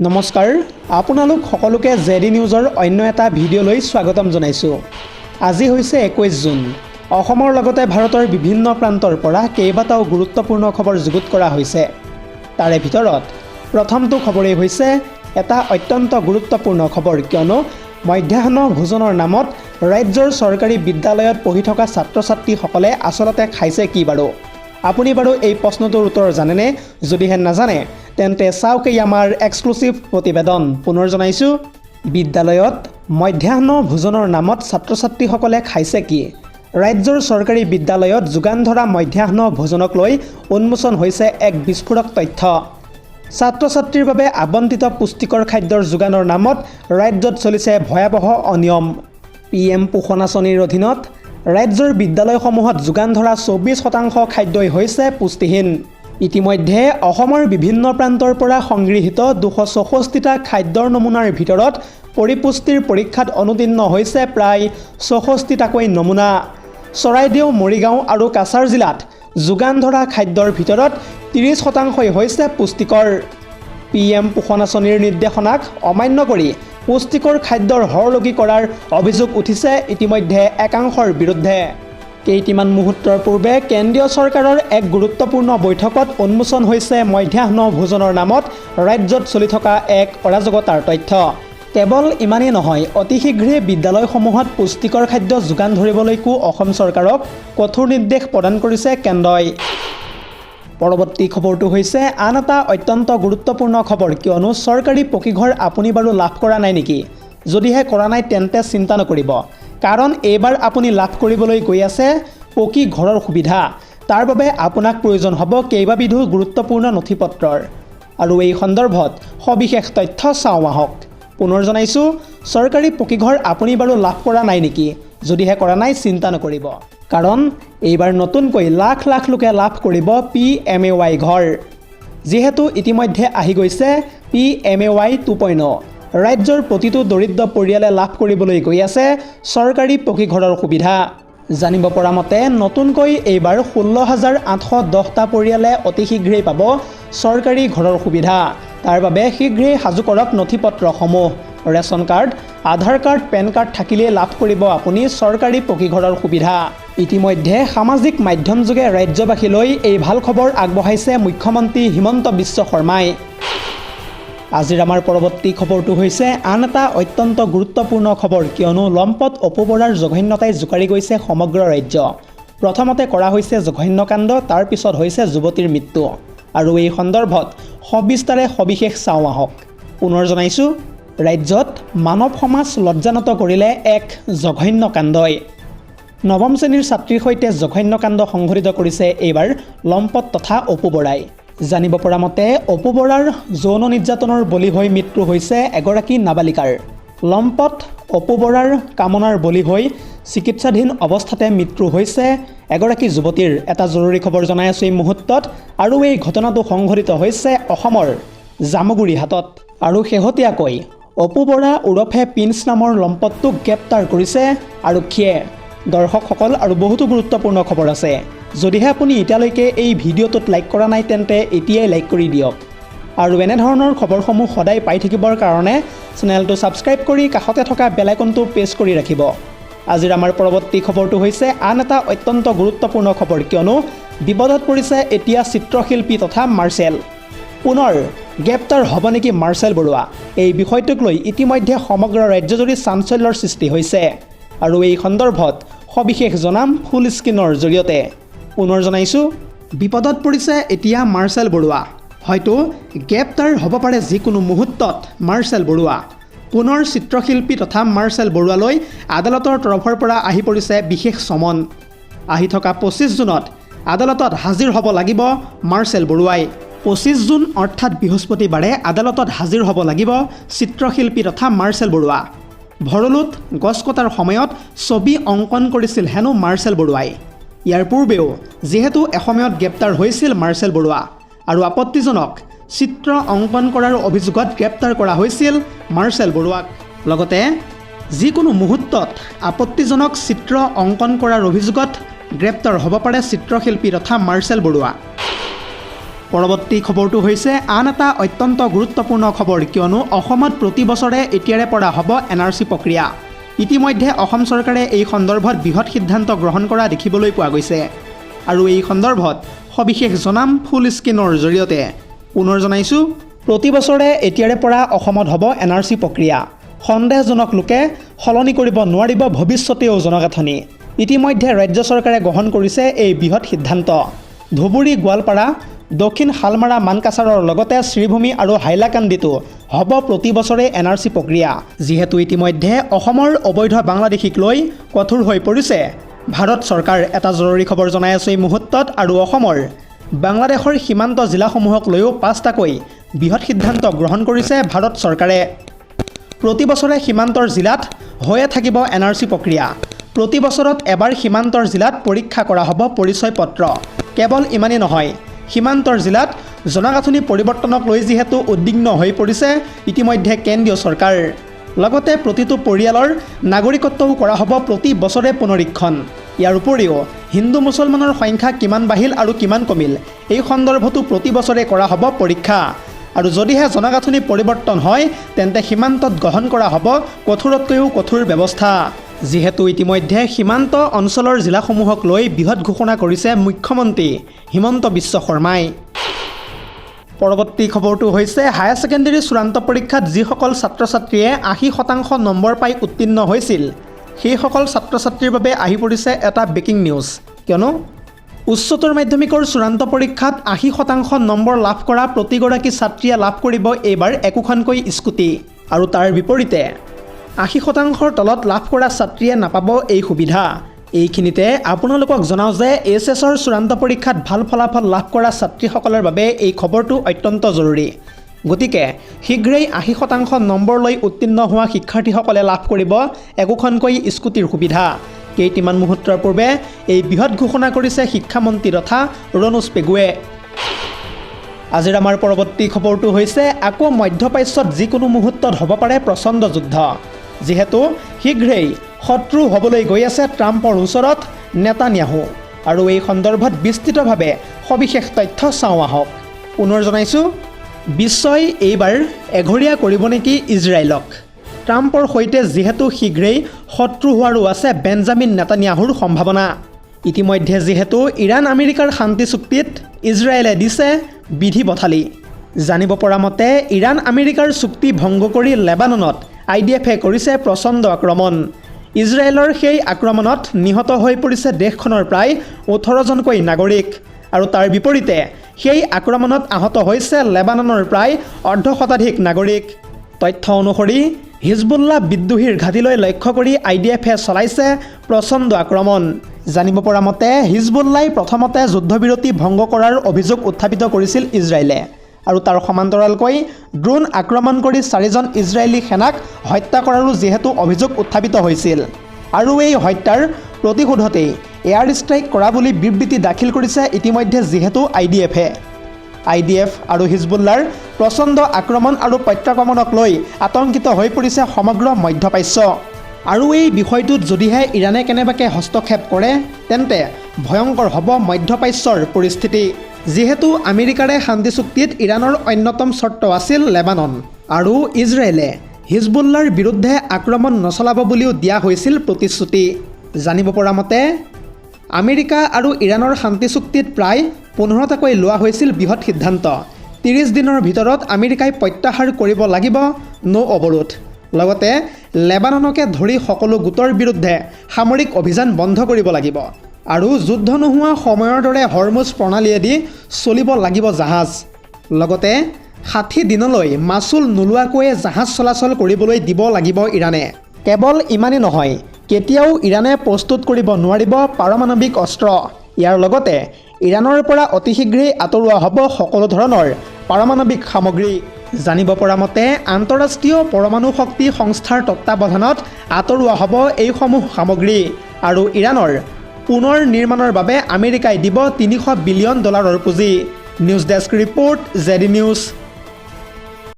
নমস্কাৰ আপোনালোক সকলোকে জেডি নিউজৰ অন্য এটা ভিডিঅ'লৈ স্বাগতম জনাইছোঁ। আজি হৈছে 21 জুন। অসমৰ লগতে ভাৰতৰ বিভিন্ন প্ৰান্তৰ পৰা কেইবাটাও গুৰুত্বপূৰ্ণ খবৰ যুগুত কৰা হৈছে। তাৰে ভিতৰত প্ৰথমটো খবৰেই হৈছে এটা অত্যন্ত গুৰুত্বপূৰ্ণ খবৰ, কিয়নো মধ্যাহ্ন ভোজনৰ নামত ৰাজ্যৰ চৰকাৰী বিদ্যালয়ত পঢ়ি থকা ছাত্ৰ ছাত্ৰীসকলে আচলতে খাইছে কি বাৰু? আপুনি বাৰু এই প্ৰশ্নটোৰ উত্তৰ জানেনে? যদিহে নাজানে তেন্তে চাওক এই আমাৰ এক্সক্লুচিভ প্ৰতিবেদন। পুনৰ জনাইছোঁ, বিদ্যালয়ত মধ্যাহ্ন ভোজনৰ নামত ছাত্ৰ ছাত্ৰীসকলে খাইছে কি? ৰাজ্যৰ চৰকাৰী বিদ্যালয়ত যোগান ধৰা মধ্যাহ্ন ভোজনক লৈ উন্মোচন হৈছে এক বিস্ফোৰক তথ্য। ছাত্ৰ ছাত্ৰীৰ বাবে আবণ্টিত পুষ্টিকৰ খাদ্যৰ যোগানৰ নামত ৰাজ্যত চলিছে ভয়াৱহ অনিয়ম। PM পোষণ আঁচনিৰ অধীনত ৰাজ্যৰ বিদ্যালয়সমূহত যোগান ধৰা 24% খাদ্যই হৈছে পুষ্টিহীন। ইতিমধ্যে অসমৰ বিভিন্ন প্ৰান্তৰ পৰা সংগৃহীত 264টা খাদ্যৰ নমুনাৰ ভিতৰত পৰিপুষ্টিৰ পৰীক্ষাত অনুতীৰ্ণ হৈছে প্ৰায় 64টাকৈ নমুনা। চৰাইদেউ, মৰিগাঁও আৰু কাছাৰ জিলাত যোগান ধৰা খাদ্যৰ ভিতৰত 30% হৈছে পুষ্টিকৰ। PM পোষণ আঁচনিৰ নিৰ্দেশনাক অমান্য কৰি পুষ্টিকৰ খাদ্যৰ হৰলগি কৰাৰ অভিযোগ উঠিছে ইতিমধ্যে একাংশৰ বিৰুদ্ধে। কেইটিমান মুহূৰ্তৰ পূৰ্বে কেন্দ্ৰীয় চৰকাৰৰ এক গুৰুত্বপূৰ্ণ বৈঠকত উন্মোচন হৈছে মধ্যাহ্ন ভোজনৰ নামত ৰাজ্যত চলি থকা এক অৰাজকতাৰ তথ্য। কেৱল ইমানেই নহয়, অতি শীঘ্ৰেই বিদ্যালয়সমূহত পুষ্টিকৰ খাদ্য যোগান ধৰিবলৈকো অসম চৰকাৰক কঠোৰ নিৰ্দেশ প্ৰদান কৰিছে কেন্দ্ৰই। পৰৱৰ্তী খবৰটো হৈছে আন এটা অত্যন্ত গুৰুত্বপূৰ্ণ খবৰ, কিয়নো চৰকাৰী পকীঘৰ আপুনি বাৰু লাভ কৰা নাই নেকি? যদিহে কৰা নাই তেন্তে চিন্তা নকৰিব, কাৰণ এইবাৰ আপুনি লাভ কৰিবলৈ গৈ আছে পকী ঘৰৰ সুবিধা। তাৰ বাবে আপোনাক প্ৰয়োজন হ'ব কেইবাবিধো গুৰুত্বপূৰ্ণ নথিপত্ৰৰ, আৰু এই সন্দৰ্ভত সবিশেষ তথ্য চাওঁ আহক। পুনৰ জনাইছোঁ, চৰকাৰী পকীঘৰ আপুনি বাৰু লাভ কৰা নাই নেকি? যদিহে কৰা নাই চিন্তা নকৰিব, কাৰণ এইবাৰ নতুনকৈ লাখ লাখ লোকে লাভ কৰিব PMAY ঘৰ। যিহেতু ইতিমধ্যে আহি গৈছে PMAY 2.0, ৰাজ্যৰ প্ৰতিটো দৰিদ্ৰ পৰিয়ালে লাভ কৰিবলৈ গৈ আছে চৰকাৰী পকীঘৰৰ সুবিধা। জানিব পৰা মতে নতুনকৈ এইবাৰ 16,810টা পৰিয়ালে অতি শীঘ্ৰেই পাব চৰকাৰী ঘৰৰ সুবিধা। তাৰ বাবে শীঘ্ৰেই সাজু কৰক নথিপত্ৰসমূহ। ৰেচন কাৰ্ড, আধাৰ কাৰ্ড, পেন কাৰ্ড থাকিলেই লাভ কৰিব আপুনি চৰকাৰী পকীঘৰৰ সুবিধা। ইতিমধ্যে সামাজিক মাধ্যমযোগে ৰাজ্যবাসীলৈ এই ভাল খবৰ আগবঢ়াইছে মুখ্যমন্ত্ৰী হিমন্ত বিশ্ব শৰ্মাই। আজিৰ আমাৰ পৰৱৰ্তী খবৰটো হৈছে আন এটা অত্যন্ত গুৰুত্বপূৰ্ণ খবৰ, কিয়নো লম্পট অপু বৰাৰ জঘন্যতাই জোকাৰি গৈছে সমগ্ৰ ৰাজ্য। প্ৰথমতে কৰা হৈছে জঘন্যকাণ্ড, তাৰ পিছত হৈছে যুৱতীৰ মৃত্যু, আৰু এই সন্দৰ্ভত সবিস্তাৰে সবিশেষ চাওঁ আহক। পুনৰ জনাইছোঁ, ৰাজ্যত মানৱ সমাজ লজ্জানত কৰিলে এক জঘন্যকাণ্ডই। নৱম শ্ৰেণীৰ ছাত্ৰীৰ সৈতে জঘন্যকাণ্ড সংঘটিত কৰিছে এইবাৰ লম্পট তথা অপু বৰাই। জানিব পৰা মতে অপু বৰাৰ যৌন নিৰ্যাতনৰ বলি হৈ মৃত্যু হৈছে এগৰাকী নাবালিকাৰ। লম্পট অপু বৰাৰ কামনাৰ বলি হৈ চিকিৎসাধীন অৱস্থাতে মৃত্যু হৈছে এগৰাকী যুৱতীৰ। এটা জৰুৰী খবৰ জনাই আছোঁ এই মুহূৰ্তত, আৰু এই ঘটনাটো সংঘটিত হৈছে অসমৰ জামুগুৰিহাটত। আৰু শেহতীয়াকৈ অপু বৰা ওৰফে প্ৰিন্স নামৰ লম্পটটোক গ্ৰেপ্তাৰ কৰিছে আৰক্ষীয়ে। দৰ্শকসকল, আৰু বহুতো গুৰুত্বপূৰ্ণ খবৰ আছে। যদিহে আপুনি এতিয়ালৈকে এই ভিডিঅ'টোত লাইক কৰা নাই তেন্তে এতিয়াই লাইক কৰি দিয়ক, আৰু এনেধৰণৰ খবৰসমূহ সদায় পাই থাকিবৰ কাৰণে চেনেলটো ছাবস্ক্ৰাইব কৰি কাষতে থকা বেল আইকনটো প্ৰেছ কৰি ৰাখিব। আজিৰ আমাৰ পৰৱৰ্তী খবৰটো হৈছে আন এটা অত্যন্ত গুৰুত্বপূৰ্ণ খবৰ, কিয়নো বিপদত পৰিছে এতিয়া চিত্ৰশিল্পী তথা মাৰ্চেল। পুনৰ গ্ৰেপ্তাৰ হ'ব নেকি মাৰ্চেল বৰুৱা? এই বিষয়টোক লৈ ইতিমধ্যে সমগ্ৰ ৰাজ্যজুৰি চাঞ্চল্যৰ সৃষ্টি হৈছে, আৰু এই সন্দৰ্ভত সবিশেষ জনাম ফুল স্ক্ৰীনৰ জৰিয়তে। পুনৰ জনাইছোঁ, বিপদত পৰিছে এতিয়া মাৰ্চেল বৰুৱা। হয়তো গ্ৰেপ্তাৰ হ'ব পাৰে যিকোনো মুহূৰ্তত মাৰ্চেল বৰুৱা। পুনৰ চিত্ৰশিল্পী তথা মাৰ্চেল বৰুৱালৈ আদালতৰ তৰফৰ পৰা আহি পৰিছে বিশেষ চমন। আহি থকা 25 জুনত আদালতত হাজিৰ হ'ব লাগিব মাৰ্চেল বৰুৱাই। 25 জুন অৰ্থাৎ বৃহস্পতিবাৰে আদালতত হাজিৰ হ'ব লাগিব চিত্ৰশিল্পী তথা মাৰ্চেল বৰুৱা। ভৰলুত গছ কটাৰ সময়ত ছবি অংকন কৰিছিল হেনো মাৰ্চেল বৰুৱাই। ইয়াৰ পূৰ্বেও যিহেতু এসময়ত গ্ৰেপ্তাৰ হৈছিল মাৰ্চেল বৰুৱা, আৰু আপত্তিজনক চিত্ৰ অংকন কৰাৰ অভিযোগত গ্ৰেপ্তাৰ কৰা হৈছিল মাৰ্চেল বৰুৱাক। লগতে যিকোনো মুহূৰ্তত আপত্তিজনক চিত্ৰ অংকন কৰাৰ অভিযোগত গ্ৰেপ্তাৰ হ'ব পাৰে চিত্ৰশিল্পী তথা মাৰ্চেল বৰুৱা। পৰৱৰ্তী খবৰটো হৈছে আন এটা অত্যন্ত গুৰুত্বপূৰ্ণ খবৰ, কিয়নো অসমত প্ৰতি বছৰে এতিয়াৰে পৰা হ'ব NRC প্ৰক্ৰিয়া। ইতিমধ্যে অসম চৰকাৰে এই সন্দৰ্ভত বৃহৎ সিদ্ধান্ত গ্ৰহণ কৰা দেখিবলৈ পোৱা গৈছে। আৰু এই সন্দৰ্ভত সবিশেষ জনাম ফুল স্ক্ৰীনৰ জৰিয়তে। পুনৰ জনাইছোঁ, প্ৰতি বছৰে এতিয়াৰে পৰা অসমত হ'ব NRC প্ৰক্ৰিয়া। সন্দেহজনক লোকে সলনি কৰিব নোৱাৰিব ভৱিষ্যতেও জনগাঁথনি। ইতিমধ্যে ৰাজ্য চৰকাৰে গ্ৰহণ কৰিছে এই বৃহৎ সিদ্ধান্ত। ধুবুৰী, গোৱালপাৰা, দক্ষিণ শালমাৰা, মানকাছাৰৰ লগতে শ্ৰীভূমি আৰু হাইলাকান্দিতো হ'ব প্ৰতি বছৰে NRC প্ৰক্ৰিয়া। যিহেতু ইতিমধ্যে অসমৰ অবৈধ বাংলাদেশীক লৈ কঠোৰ হৈ পৰিছে ভাৰত চৰকাৰ। এটা জৰুৰী খবৰ জনাই আছোঁ এই মুহূৰ্তত। আৰু অসমৰ বাংলাদেশৰ সীমান্ত জিলাসমূহক লৈও 5টাকৈ বৃহৎ সিদ্ধান্ত গ্ৰহণ কৰিছে ভাৰত চৰকাৰে। প্ৰতি বছৰে সীমান্তৰ জিলাত হৈয়ে থাকিব NRC প্ৰক্ৰিয়া। প্ৰতি বছৰত এবাৰ সীমান্তৰ জিলাত পৰীক্ষা কৰা হ'ব পৰিচয় পত্ৰ। কেৱল ইমানেই নহয়, সীমান্তৰ জিলাত জনগাঁথনি পৰিৱৰ্তনক লৈ যিহেতু উদ্বিগ্ন হৈ পৰিছে ইতিমধ্যে কেন্দ্ৰীয় চৰকাৰ, লগতে প্ৰতিটো পৰিয়ালৰ নাগৰিকত্বও কৰা হ'ব প্ৰতি বছৰে পুনৰীক্ষণ। ইয়াৰ উপৰিও হিন্দু মুছলমানৰ সংখ্যা কিমান বাঢ়িল আৰু কিমান কমিল এই সন্দৰ্ভতো প্ৰতি বছৰে কৰা হ'ব পৰীক্ষা। আৰু যদিহে জনগাঁথনি পৰিৱৰ্তন হয় তেন্তে সীমান্তত গ্ৰহণ কৰা হ'ব কঠোৰতকৈও কঠোৰ ব্যৱস্থা। যিহেতু ইতিমধ্যে সীমান্ত অঞ্চলৰ জিলাসমূহক লৈ বৃহৎ ঘোষণা কৰিছে মুখ্যমন্ত্ৰী হিমন্ত বিশ্ব শৰ্মাই। পৰৱৰ্তী খবৰটো হৈছে হায়াৰ ছেকেণ্ডেৰী চূড়ান্ত পৰীক্ষাত যিসকল ছাত্ৰ ছাত্ৰীয়ে 80% নম্বৰ পাই উত্তীৰ্ণ হৈছিল সেইসকল ছাত্ৰ ছাত্ৰীৰ বাবে আহি পৰিছে এটা ব্ৰেকিং নিউজ। কিয়নো উচ্চতৰ মাধ্যমিকৰ চূড়ান্ত পৰীক্ষাত 80% নম্বৰ লাভ কৰা প্ৰতিগৰাকী ছাত্ৰীয়ে লাভ কৰিব এইবাৰ একোখনকৈ স্কুটি। আৰু তাৰ বিপৰীতে 80%ৰ তলত লাভ কৰা ছাত্ৰীয়ে নাপাব এই সুবিধা। এইখিনিতে আপোনালোকক জনাওঁ যে HSৰ চূড়ান্ত পৰীক্ষাত ভাল ফলাফল লাভ কৰা ছাত্ৰীসকলৰ বাবে এই খবৰটো অত্যন্ত জৰুৰী। গতিকে শীঘ্ৰেই 80% নম্বৰ লৈ উত্তীৰ্ণ হোৱা শিক্ষাৰ্থীসকলে লাভ কৰিব একোখনকৈ স্কুটিৰ সুবিধা। কেইটিমান মুহূৰ্তৰ পূৰ্বে এই বৃহৎ ঘোষণা কৰিছে শিক্ষামন্ত্ৰী তথা ৰণোজ পেগুৱে। আজিৰ আমাৰ পৰৱৰ্তী খবৰটো হৈছে আকৌ মধ্যপ্ৰাচ্যত যিকোনো মুহূৰ্তত হ'ব পাৰে প্ৰচণ্ড যুদ্ধ। যিহেতু শীঘ্ৰেই শত্ৰু হ'বলৈ গৈ আছে ট্ৰাম্পৰ ওচৰত নেতান্যাহু। আৰু এই সন্দৰ্ভত বিস্তৃতভাৱে সবিশেষ তথ্য চাওঁ আহক। পুনৰ জনাইছোঁ, বিশ্বই এইবাৰ এঘৰীয়া কৰিব নেকি ইজৰাইলক। ট্ৰাম্পৰ সৈতে যিহেতু শীঘ্ৰেই শত্ৰু হোৱাৰো আছে বেঞ্জামিন নেতান্যাহুৰ সম্ভাৱনা। ইতিমধ্যে যিহেতু ইৰাণ আমেৰিকাৰ শান্তি চুক্তিত ইজৰাইলে দিছে বিধি পথালি। জানিব পৰা মতে ইৰাণ আমেৰিকাৰ চুক্তি ভংগ কৰি লেবাননত IDFে কৰিছে প্ৰচণ্ড আক্ৰমণ। ইজৰাইলৰ সেই আক্ৰমণত নিহত হৈ পৰিছে দেশখনৰ প্ৰায় 18জনকৈ নাগৰিক। আৰু তাৰ বিপৰীতে সেই আক্ৰমণত আহত হৈছে লেবাননৰ প্ৰায় অৰ্ধশতাধিক নাগৰিক। তথ্য অনুসৰি হিজবুল্লাহ বিদ্ৰোহীৰ ঘাটিলৈ লক্ষ্য কৰি IDFে চলাইছে প্ৰচণ্ড আক্ৰমণ। জানিব পৰা মতে হিজবুল্লাই প্ৰথমতে যুদ্ধবিৰতি ভংগ কৰাৰ অভিযোগ উত্থাপিত কৰিছিল ইজৰাইলে। আৰু তাৰ সমান্তৰালকৈ ড্ৰোন আক্ৰমণ কৰি 4জন ইজৰাইলী সেনাক হত্যা কৰাৰো যিহেতু অভিযোগ উত্থাপিত হৈছিল। আৰু এই হত্যাৰ প্ৰতিশোধতেই এয়াৰ ষ্ট্ৰাইক কৰা বুলি বিবৃতি দাখিল কৰিছে ইতিমধ্যে যিহেতু IDFে। IDF আৰু হিজবুল্লাৰ প্ৰচণ্ড আক্ৰমণ আৰু প্ৰত্যাক্ৰমণক লৈ আতংকিত হৈ পৰিছে সমগ্ৰ মধ্যপ্ৰাচ্য। আৰু এই বিষয়টোত যদিহে ইৰাণে কেনেবাকৈ হস্তক্ষেপ কৰে তেন্তে ভয়ংকৰ হ'ব মধ্যপ্ৰাচ্যৰ পৰিস্থিতি। যিহেতু আমেৰিকাৰে শান্তি চুক্তিত ইৰাণৰ অন্যতম চৰ্ত আছিল লেবানন। আৰু ইজৰাইলে হিজবুল্লাৰ বিৰুদ্ধে আক্ৰমণ নচলাব বুলিও দিয়া হৈছিল প্ৰতিশ্ৰুতি। জানিব পৰা মতে আমেৰিকা আৰু ইৰাণৰ শান্তি চুক্তিত প্ৰায় 15টাকৈ লোৱা হৈছিল বৃহৎ সিদ্ধান্ত। 30 দিনৰ ভিতৰত আমেৰিকাই প্ৰত্যাহাৰ কৰিব লাগিব নৌ অৱৰোধ। লগতে লেবাননকে ধৰি সকলো গোটৰ বিৰুদ্ধে সামৰিক অভিযান বন্ধ কৰিব লাগিব। আৰু যুদ্ধ নোহোৱা সময়ৰ দৰে হৰমুজ প্ৰণালীয়েদি চলিব লাগিব জাহাজ। লগতে 60 দিনলৈ মাচুল নোলোৱাকৈয়ে জাহাজ চলাচল কৰিবলৈ দিব লাগিব ইৰাণে। কেৱল ইমানেই নহয়, কেতিয়াও ইৰাণে প্ৰস্তুত কৰিব নোৱাৰিব পাৰমাণৱিক অস্ত্ৰ। ইয়াৰ লগতে ইৰাণৰ পৰা অতি শীঘ্ৰেই আঁতৰোৱা হ'ব সকলো ধৰণৰ পাৰমাণৱিক সামগ্ৰী। জানিব পৰা মতে আন্তঃৰাষ্ট্ৰীয় পৰমাণু শক্তি সংস্থাৰ তত্ত্বাৱধানত আঁতৰোৱা হ'ব এইসমূহ সামগ্ৰী। আৰু ইৰাণৰ পুনৰ নিৰ্মাণৰ বাবে আমেৰিকাই দিব $300 বিলিয়ন পুঁজি। News desk report, ZD news.